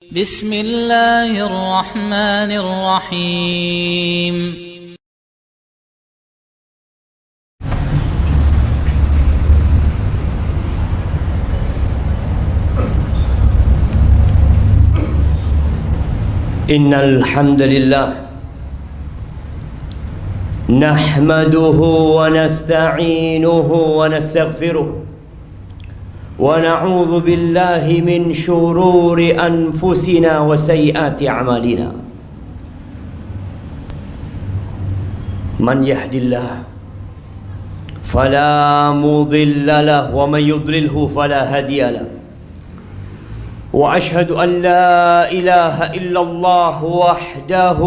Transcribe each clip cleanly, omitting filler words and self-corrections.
بسم الله الرحمن الرحيم إن الحمد لله نحمده ونستعينه ونستغفره ونعوذ بالله من شرور أنفسنا وسيئات أعمالنا من يهد الله فلا مضل له ومن يضلله فلا هادي له وأشهد أن لا إله إلا الله وحده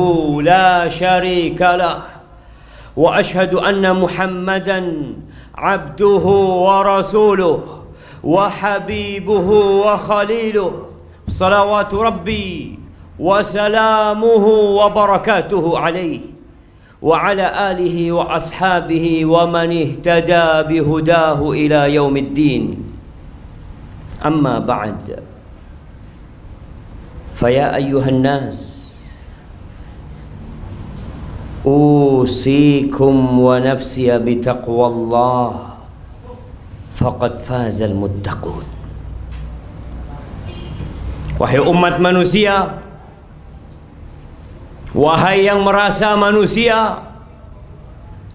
لا شريك له وأشهد أن محمدا عبده ورسوله وحبيبه وخليله صلوات ربي وسلامه وبركاته عليه وعلى آله وأصحابه ومن اهتدى بهداه إلى يوم الدين أما بعد فيا أيها الناس أوصيكم ونفسي بتقوى الله faqad fazal muttaqun. Wahai umat manusia, wahai yang merasa manusia,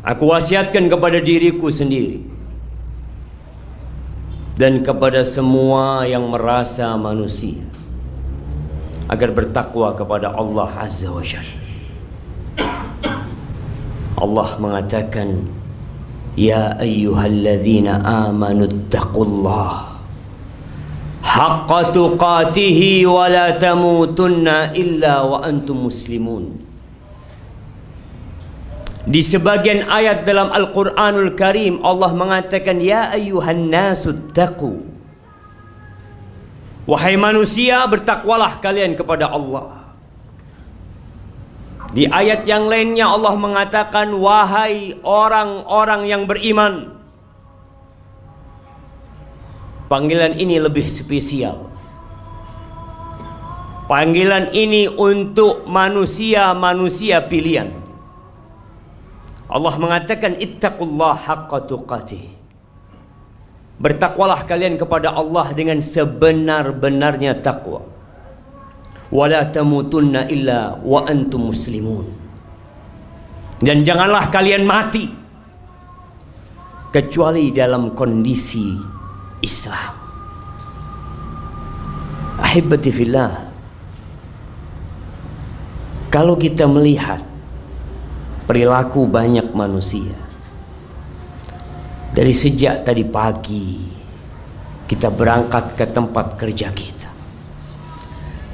aku wasiatkan kepada diriku sendiri dan kepada semua yang merasa manusia agar bertakwa kepada Allah Azza wa Jalla. Allah mengatakan, Ya ayyuhalladzina amanu ittaqullah haqqa tuqatihi wa la tamutunna illa wa antum muslimun. Di sebagian ayat dalam Al-Quranul Karim Allah mengatakan, Ya ayyuhan nasu ittaqu, wahai manusia, bertakwalah kalian kepada Allah. Di ayat yang lainnya Allah mengatakan, wahai orang-orang yang beriman. Panggilan ini lebih spesial. Panggilan ini untuk manusia-manusia pilihan. Allah mengatakan, ittaqullah haqqa tuqatih. Bertakwalah kalian kepada Allah dengan sebenar-benarnya takwa. Wala tamutunna illa wa antum muslimun. Dan janganlah kalian mati kecuali dalam kondisi Islam. Ahibati fillah, kalau kita melihat perilaku banyak manusia dari sejak tadi pagi kita berangkat ke tempat kerja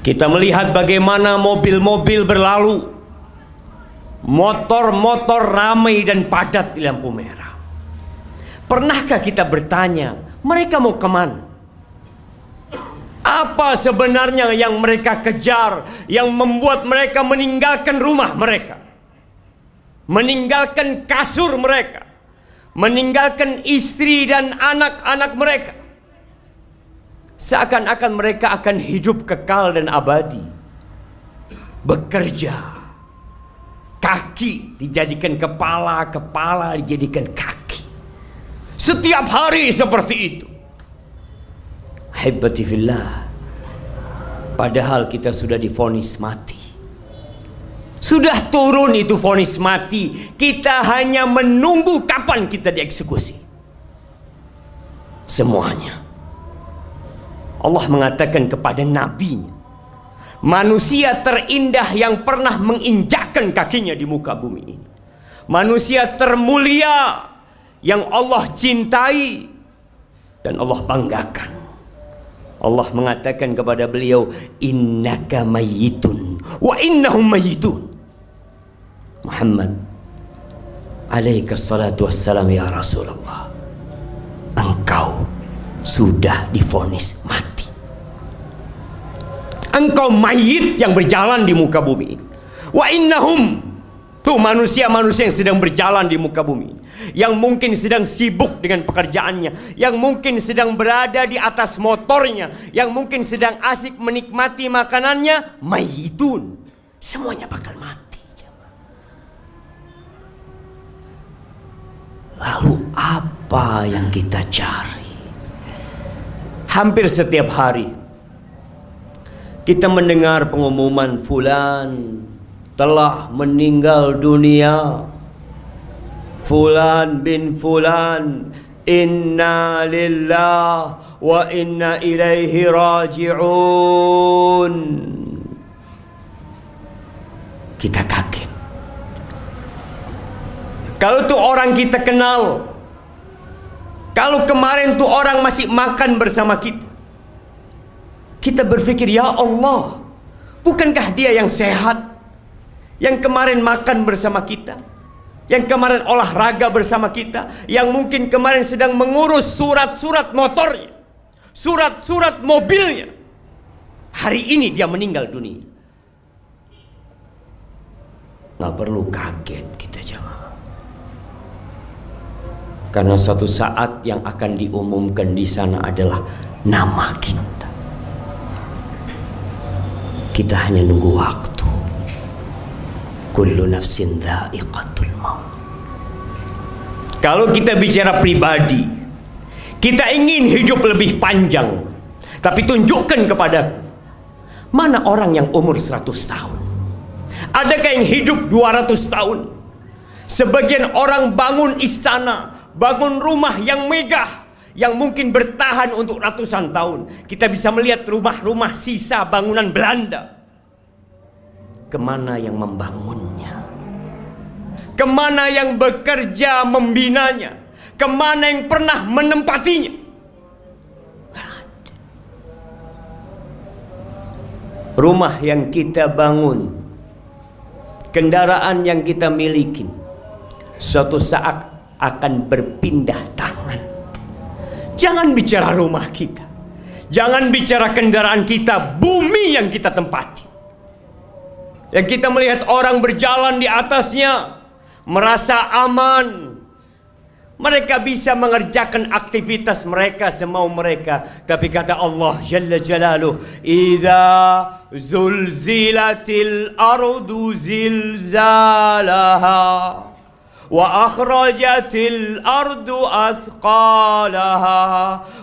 kita melihat bagaimana mobil-mobil berlalu, motor-motor ramai dan padat di lampu merah. Pernahkah kita bertanya, mereka mau kemana? Apa sebenarnya yang mereka kejar, yang membuat mereka meninggalkan rumah mereka, meninggalkan kasur mereka, meninggalkan istri dan anak-anak mereka? Seakan-akan mereka akan hidup kekal dan abadi. Bekerja, kaki dijadikan kepala, kepala dijadikan kaki. Setiap hari seperti itu. Ahibati fillah, padahal kita sudah divonis mati. Sudah turun itu vonis mati. Kita hanya menunggu kapan kita dieksekusi. Semuanya. Allah mengatakan kepada nabinya, manusia terindah yang pernah menginjakkan kakinya di muka bumi ini, manusia termulia yang Allah cintai dan Allah banggakan. Allah mengatakan kepada beliau, innaka mayyitun wa innahum mayyitun. Muhammad alaika salatu wassalam, ya Rasulullah, engkau sudah divonis mati. Engkau mayit yang berjalan di muka bumi. Wa innahum, Tuh manusia-manusia yang sedang berjalan di muka bumi, yang mungkin sedang sibuk dengan pekerjaannya, yang mungkin sedang berada di atas motornya, yang mungkin sedang asik menikmati makanannya, mayitun. Semuanya bakal mati. Lalu apa yang kita cari? Hampir setiap hari kita mendengar pengumuman fulan telah meninggal dunia. Fulan bin fulan, inna lillah wa inna ilaihi raji'un. Kita kaget. Kalau tuh orang kita kenal, kalau kemarin tuh orang masih makan bersama kita, kita berpikir, ya Allah, bukankah dia yang sehat? Yang kemarin makan bersama kita, yang kemarin olahraga bersama kita, yang mungkin kemarin sedang mengurus surat-surat motornya, surat-surat mobilnya, hari ini dia meninggal dunia. Gak perlu kaget kita jemaah, karena suatu saat yang akan diumumkan di sana adalah nama kita. Kita hanya nunggu waktu. Kullu nafsin dha'iqatul maut. Kalau kita bicara pribadi, kita ingin hidup lebih panjang, tapi tunjukkan kepadaku, mana orang yang umur 100 tahun? Adakah yang hidup 200 tahun? Sebagian orang bangun istana, bangun rumah yang megah, yang mungkin bertahan untuk ratusan tahun. Kita bisa melihat rumah-rumah sisa bangunan Belanda. Kemana yang membangunnya? Kemana yang bekerja membinanya? Kemana yang pernah menempatinya? Gak ada. Rumah yang kita bangun, kendaraan yang kita miliki, suatu saat akan berpindah tangan. Jangan bicara rumah kita, jangan bicara kendaraan kita, bumi yang kita tempati, yang kita melihat orang berjalan di atasnya, merasa aman. Mereka bisa mengerjakan aktivitas mereka semau mereka. Tapi kata Allah Jalla Jalaluh, "Idza zulzilatil ardu zilzalaha wa akhrajatil ardu athqalaha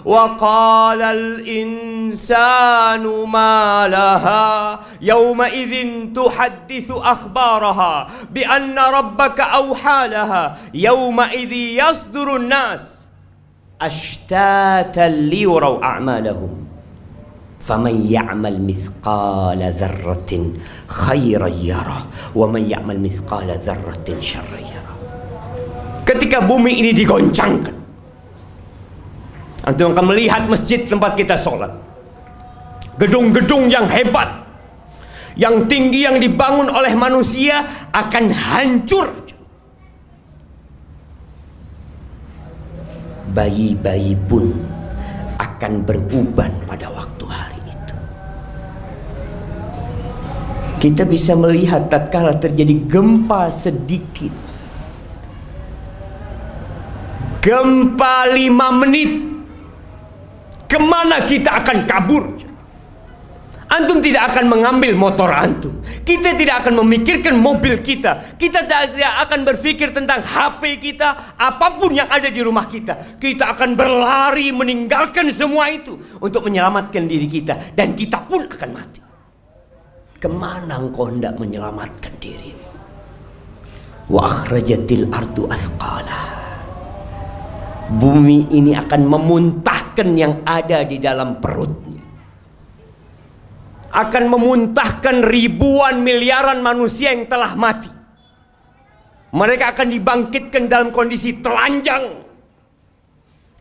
wa qala al insanu ma laha yawma idzin tuhadditsu akhbaraha bi anna rabbaka awhalaha yawma idzi yasdurun nas ashtatan liyuraw a'malahum faman ya'mal mithqala dzarratin khairan yarah wa man ya'mal mithqala dzarratin syarran yarah." Ketika bumi ini digoncangkan, antum akan melihat masjid tempat kita sholat, gedung-gedung yang hebat, yang tinggi, yang dibangun oleh manusia akan hancur. Bayi-bayi pun akan beruban pada waktu hari itu. Kita bisa melihat tatkala terjadi gempa sedikit, gempa 5 menit, kemana kita akan kabur? Antum tidak akan mengambil motor antum, kita tidak akan memikirkan mobil kita, kita tidak akan berpikir tentang HP kita, apapun yang ada di rumah kita. Kita akan berlari meninggalkan semua itu untuk menyelamatkan diri kita, dan kita pun akan mati. Kemana engkau hendak menyelamatkan dirimu? Wa akhrajatil ardu athqalaha. Bumi ini akan memuntahkan yang ada di dalam perutnya, akan memuntahkan ribuan miliaran manusia yang telah mati. Mereka akan dibangkitkan dalam kondisi telanjang,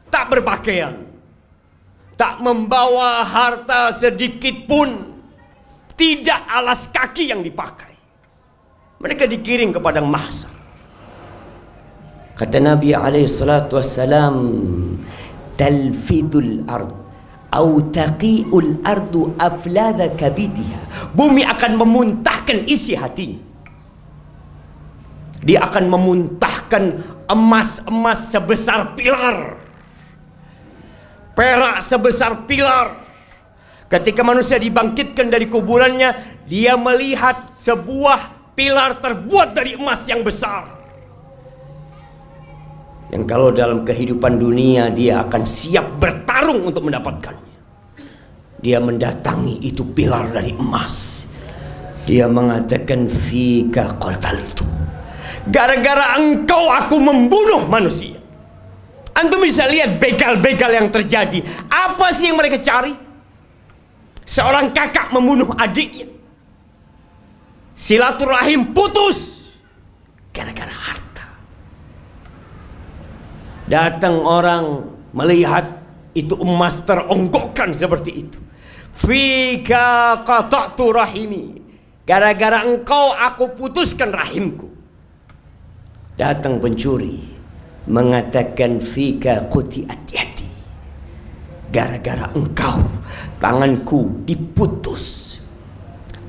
tak berpakaian, tak membawa harta sedikit pun, tidak alas kaki yang dipakai. Mereka dikirim ke padang mahsyar. Kata Nabi alaihissalatu wassalam, talfidul ard au taqi'ul ardu afladha kabidiha. Bumi akan memuntahkan isi hatinya. Dia akan memuntahkan emas-emas sebesar pilar, perak sebesar pilar. Ketika manusia dibangkitkan dari kuburannya, dia melihat sebuah pilar terbuat dari emas yang besar, yang kalau dalam kehidupan dunia dia akan siap bertarung untuk mendapatkannya. Dia mendatangi itu pilar dari emas. Dia mengatakan, fika qataltu, gara-gara engkau aku membunuh manusia. Antum bisa lihat begal-begal yang terjadi. Apa sih yang mereka cari? Seorang kakak membunuh adiknya, silaturahim putus gara-gara harta. Datang orang melihat itu emas teronggokkan seperti itu. Fika qata'tu rahimi, gara-gara engkau aku putuskan rahimku. Datang pencuri mengatakan, fika quti'at yadi, gara-gara engkau tanganku diputus.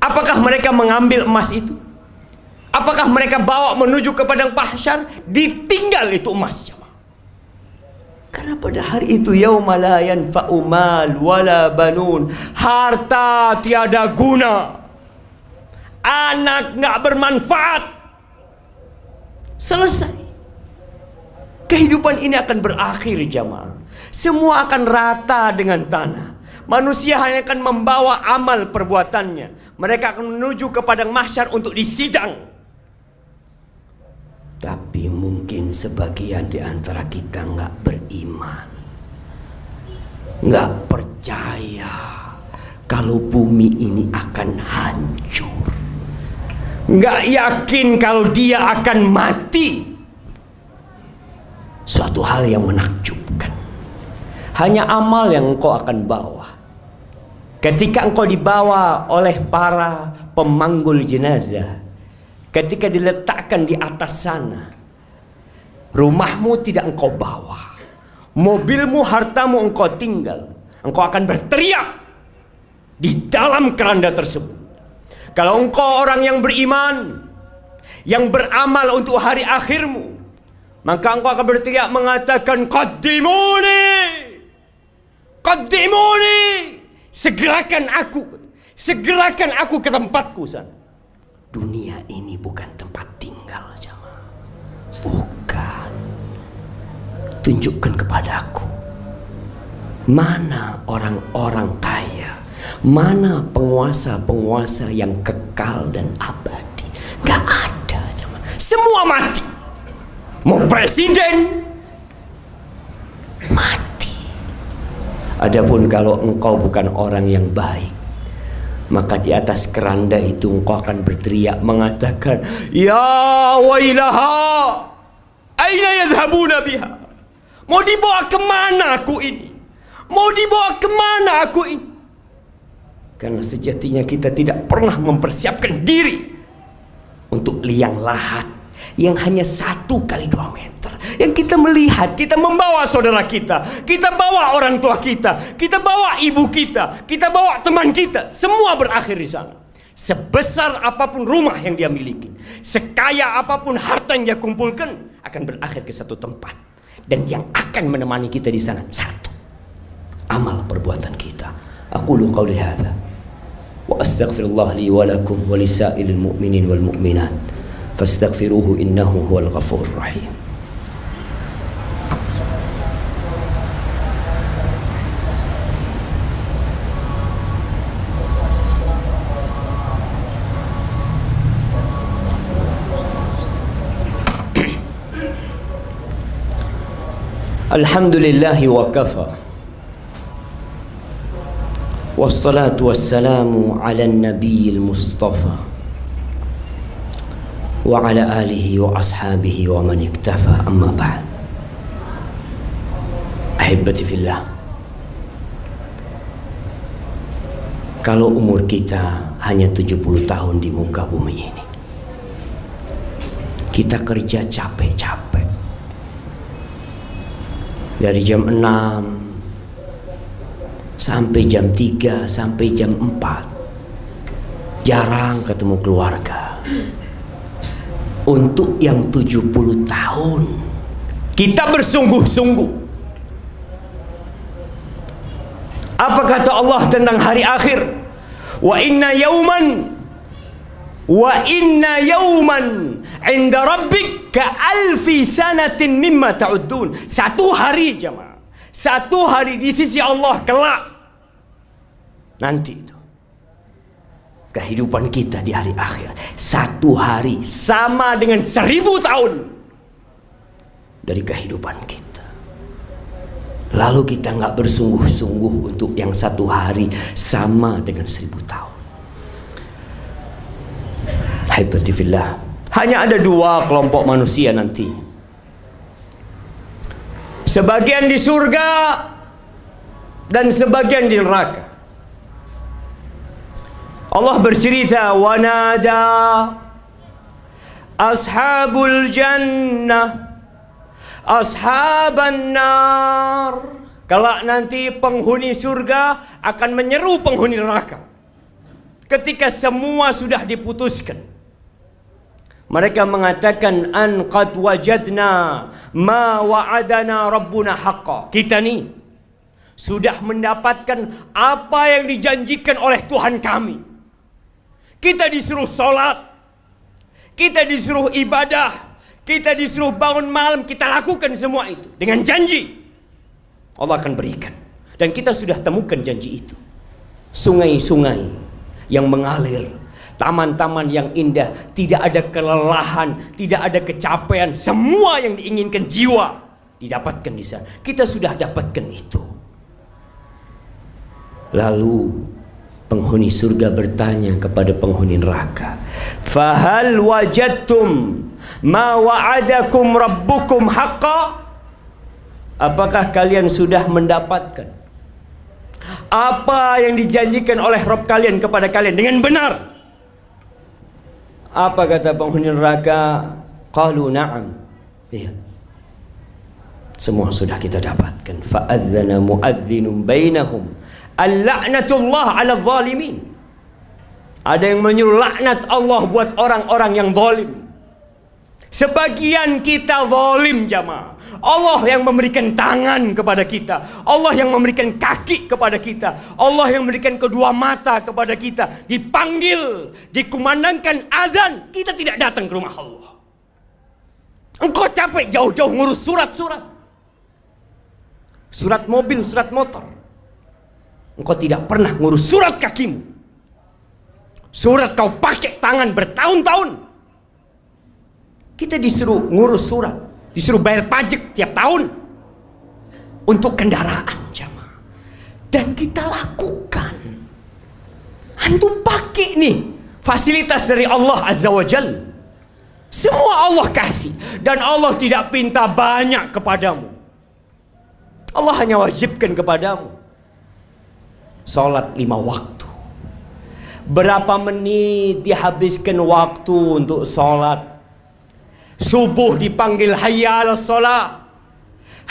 Apakah mereka mengambil emas itu? Apakah mereka bawa menuju ke padang mahsyar? Ditinggal itu emasnya. Karena pada hari itu, yauma la yanfa'u mal wala banun, harta tiada guna, anak nggak bermanfaat. Selesai. Kehidupan ini akan berakhir, jamaah. Semua akan rata dengan tanah. Manusia hanya akan membawa amal perbuatannya. Mereka akan menuju ke padang mahsyar untuk disidang. Tapi mungkin sebagian di antara kita nggak beriman, nggak percaya kalau bumi ini akan hancur, nggak yakin kalau dia akan mati. Suatu hal yang menakjubkan. Hanya amal yang engkau akan bawa. Ketika engkau dibawa oleh para pemanggul jenazah, ketika diletakkan di atas sana, rumahmu tidak engkau bawa, mobilmu, hartamu engkau tinggal. Engkau akan berteriak di dalam keranda tersebut. Kalau engkau orang yang beriman, yang beramal untuk hari akhirmu, maka engkau akan berteriak mengatakan, qaddimuni, qaddimuni, segerakan aku ke tempatku sana. Dunia ini bukan tempat tinggal, jemaah. Bukan. Tunjukkan kepadaku, mana orang-orang kaya, mana penguasa-penguasa yang kekal dan abadi. Gak ada, jemaah. Semua mati. Mau presiden, mati. Adapun kalau engkau bukan orang yang baik, maka di atas keranda itu engkau akan berteriak mengatakan, ya wailaha, aina yadhhabuna biha. Mau dibawa kemana aku ini? Mau dibawa kemana aku ini? Karena sejatinya kita tidak pernah mempersiapkan diri untuk liang lahat yang hanya 1 kali 2 meter. Yang kita melihat, kita membawa saudara kita bawa orang tua kita bawa ibu kita bawa teman kita, semua berakhir di sana. Sebesar apapun rumah yang dia miliki, sekaya apapun harta yang dia kumpulkan, akan berakhir ke satu tempat. Dan yang akan menemani kita di sana satu, amal perbuatan kita. Aqulu qawli hadza wa astaghfirullah li wa lakum wa lisairil mu'minin wal mu'minat fastaghfiruhu innahu huwal ghafurur rahim. Alhamdulillahi wa kafa, wassalatu wassalamu ala nabiyil mustafa wa ala alihi wa ashabihi wa man iktafa, amma ba'd. Ahibati fillah, kalau umur kita hanya 70 tahun di muka bumi ini, kita kerja capek-capek dari jam 6 sampai jam 3 sampai jam 4, jarang ketemu keluarga. untuk yang 70 tahun. Kita bersungguh-sungguh. Apa kata Allah tentang hari akhir? Wa inna yawman inda rabbik ka alfi sanatin mimma ta'uddun. Satu hari jemaah, satu hari di sisi Allah kelak nanti itu, kehidupan kita di hari akhir, satu hari sama dengan 1000 tahun dari kehidupan kita. Lalu kita nggak bersungguh-sungguh untuk yang satu hari sama dengan 1000 tahun. Haibati fillah. Hanya ada 2 kelompok manusia nanti. Sebagian di surga dan sebagian di neraka. Allah bercerita, wa nada ashabul jannah ashaban nar. Kelak nanti penghuni surga akan menyeru penghuni neraka. Ketika semua sudah diputuskan, mereka mengatakan, an qad wajadna ma wa'adana rabbuna haqqa. Kita nih sudah mendapatkan apa yang dijanjikan oleh Tuhan kami. Kita disuruh sholat, kita disuruh ibadah, kita disuruh bangun malam, kita lakukan semua itu dengan janji Allah akan berikan. Dan kita sudah temukan janji itu. Sungai-sungai yang mengalir, taman-taman yang indah, tidak ada kelelahan, tidak ada kecapean, semua yang diinginkan jiwa didapatkan di sana. Kita sudah dapatkan itu. Lalu penghuni surga bertanya kepada penghuni neraka, fahal wajadtum ma wa'adakum rabbukum haqqa? Apakah kalian sudah mendapatkan apa yang dijanjikan oleh Rabb kalian kepada kalian dengan benar? Apa kata penghuni neraka? Qalu na'am. Iya, semua sudah kita dapatkan. Fa'adzana mu'adzinun bainahum al-la'natullah 'ala zalimin. Ada yang menyuruh laknat Allah buat orang-orang yang zalim. Sebagian kita zalim jamaah. Allah yang memberikan tangan kepada kita, Allah yang memberikan kaki kepada kita, Allah yang memberikan kedua mata kepada kita. Dipanggil, dikumandangkan azan, kita tidak datang ke rumah Allah. Engkau capek jauh-jauh ngurus surat-surat, surat mobil, surat motor. Engkau tidak pernah ngurus surat kakimu. Surat kau pakai tangan bertahun-tahun. Kita disuruh ngurus surat, disuruh bayar pajak tiap tahun untuk kendaraan jamaah. Dan kita lakukan. Antum pakai nih fasilitas dari Allah Azza wa Jalla. Semua Allah kasih. Dan Allah tidak pinta banyak kepadamu. Allah hanya wajibkan kepadamu salat 5 waktu. Berapa menit dihabiskan waktu untuk salat? Subuh dipanggil hayya 'alas shalah,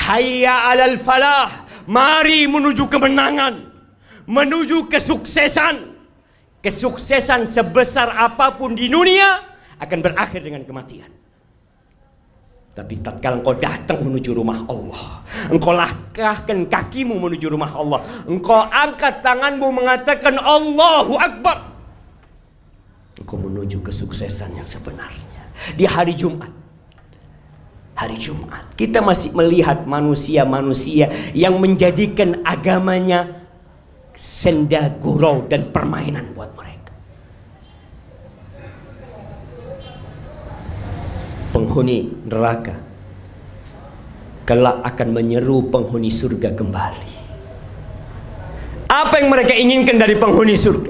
hayya 'alal falah. Mari menuju kemenangan, menuju kesuksesan. Kesuksesan sebesar apapun di dunia akan berakhir dengan kematian. Tapi tatkala engkau datang menuju rumah Allah, engkau langkahkan kakimu menuju rumah Allah, engkau angkat tanganmu mengatakan Allahu Akbar, engkau menuju kesuksesan yang sebenarnya. Di hari Jumat, kita masih melihat manusia-manusia yang menjadikan agamanya senda gurau dan permainan buat mereka. Penghuni neraka kelak akan menyeru penghuni surga kembali. Apa yang mereka inginkan dari penghuni surga?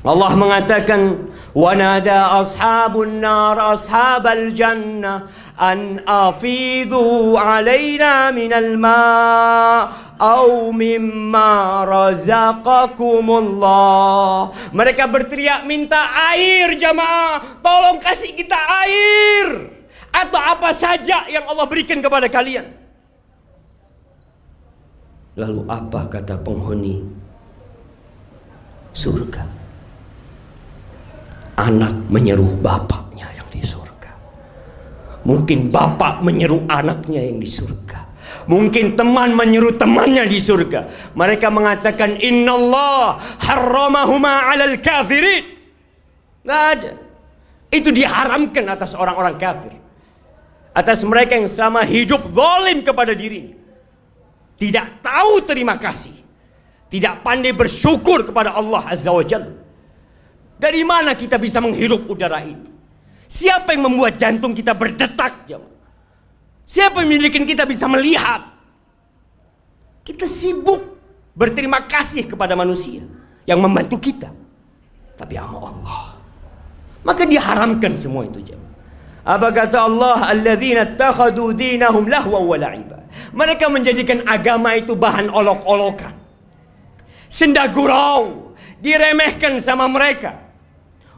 Allah mengatakan, wa nada ashabun nar ashabal jannah an afidu alaina minal ma' au mimma razaqakumullah. Mereka berteriak minta air jamaah, tolong kasih kita air atau apa saja yang Allah berikan kepada kalian. Lalu apa kata penghuni surga? Anak menyeru bapaknya yang di surga, Mungkin bapak menyeru anaknya yang di surga. Mungkin teman menyeru temannya di surga. Mereka mengatakan innallah harramahuma 'alal kafirin. Nggak ada. Itu diharamkan atas orang-orang kafir. Atas mereka yang selama hidup zalim kepada dirinya. Tidak tahu terima kasih. Tidak pandai bersyukur kepada Allah Azza wa Jalla. Dari mana kita bisa menghirup udara ini? Siapa yang membuat jantung kita berdetak? Siapa yang memiliki kita bisa melihat? Kita sibuk berterima kasih kepada manusia yang membantu kita. Tapi sama Allah, maka diharamkan semua itu. Apa kata Allah? Alladzina ittakhadhu dinahum lahwa wa la'iba. Mereka menjadikan agama itu bahan olok-olokan, senda gurau, diremehkan sama mereka.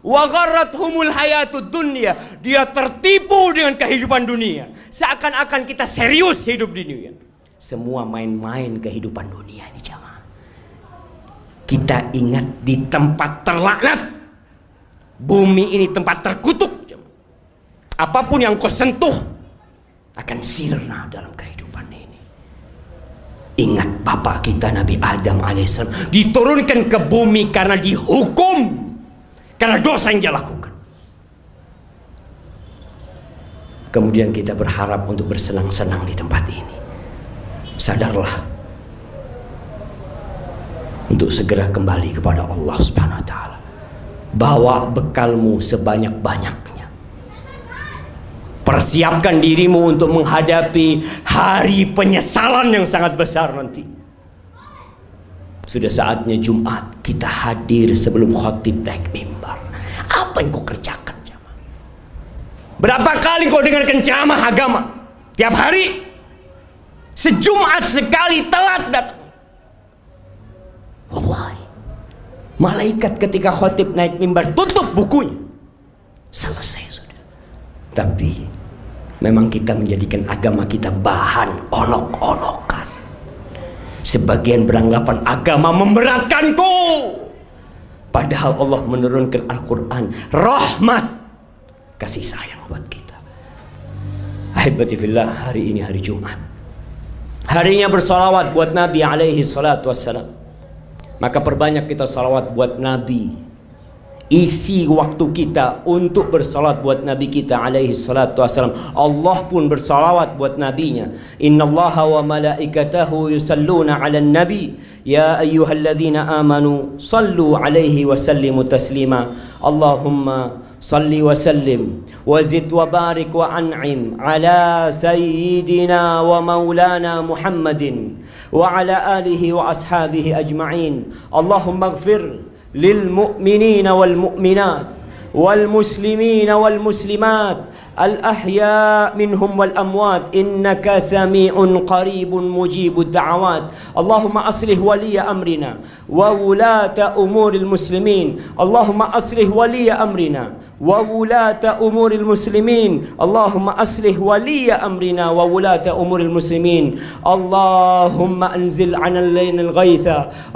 Wa gharrathumul hayatud dunya. Dia tertipu dengan kehidupan dunia. Seakan-akan kita serius hidup di dunia. Semua main-main kehidupan dunia ini jamaah. Kita ingat di tempat terlaknat. Bumi ini tempat terkutuk jamaah. Apapun yang kau sentuh akan sirna dalam kehidupan ini. Ingat bapak kita Nabi Adam alaihissalam diturunkan ke bumi karena dihukum karena dosa yang dia lakukan. Kemudian kita berharap untuk bersenang-senang di tempat ini. Sadarlah untuk segera kembali kepada Allah Subhanahu wa taala. Bawa bekalmu sebanyak-banyaknya. Persiapkan dirimu untuk menghadapi hari penyesalan yang sangat besar nanti. Sudah saatnya Jumat kita hadir sebelum khatib naik mimbar. Apa yang kau kerjakan jamaah? Berapa kali kau dengarkan ceramah agama? Tiap hari? Sejumat sekali telat datang. Wallahi, malaikat ketika khatib naik mimbar tutup bukunya. Selesai sudah. Tapi memang kita menjadikan agama kita bahan olok-olokan. Sebagian beranggapan agama memberatkanku. Padahal Allah menurunkan Al-Quran rahmat, kasih sayang buat kita. Ahibati fillah, hari ini hari Jumat, harinya bersalawat buat Nabi alaihi salatu wassalam. Maka perbanyak kita salawat buat Nabi. Isi waktu kita untuk bersalat buat Nabi kita alaihi salatu wassalam. Allah pun bersalawat buat nabinya. Innallaha wa malaikatahu yusalluna 'alan nabi ya ayyuhalladzina amanu sallu 'alaihi wa sallimu taslima. Allahumma salli wa sallim wa zid wa barik wa an'im ala sayyidina wa maulana Muhammadin wa ala alihi wa ashabihi ajma'in. Allahumma ighfir للمؤمنين والمؤمنات والمسلمين والمسلمات الأحياء منهم والأموات إنك سميع قريب مجيب الدعوات. اللهم أصلح ولي أمرنا وولاة أمور المسلمين. اللهم أصلح ولي أمرنا وولاة أمور المسلمين. اللهم أصلح ولي أمرنا وولاة أمور المسلمين. اللهم أنزل علينا الغيث.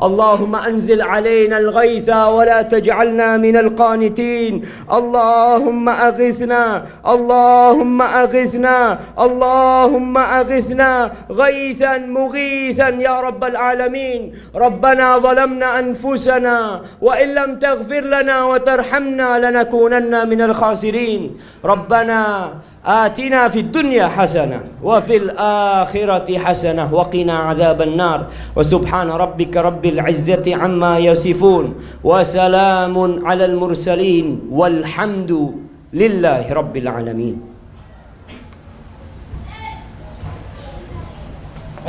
اللهم أنزل علينا الغيث ولا تجعلنا من القانتين. اللهم أغثنا. اللهم أغثنا. اللهم أغثنا غيثا مغيثا يا رب العالمين. ربنا ظلمنا أنفسنا وإن لم تغفر لنا وترحمنا لنكونن من الخاسرين. ربنا آتنا في الدنيا حسنة وفي الآخرة حسنة وقنا عذاب النار. وسبحان ربك رب العزة عما يصفون وسلام على المرسلين والحمد لله رب العالمين.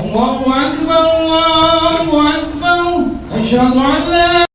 الله أكبر الله أكبر. أشهد أن لا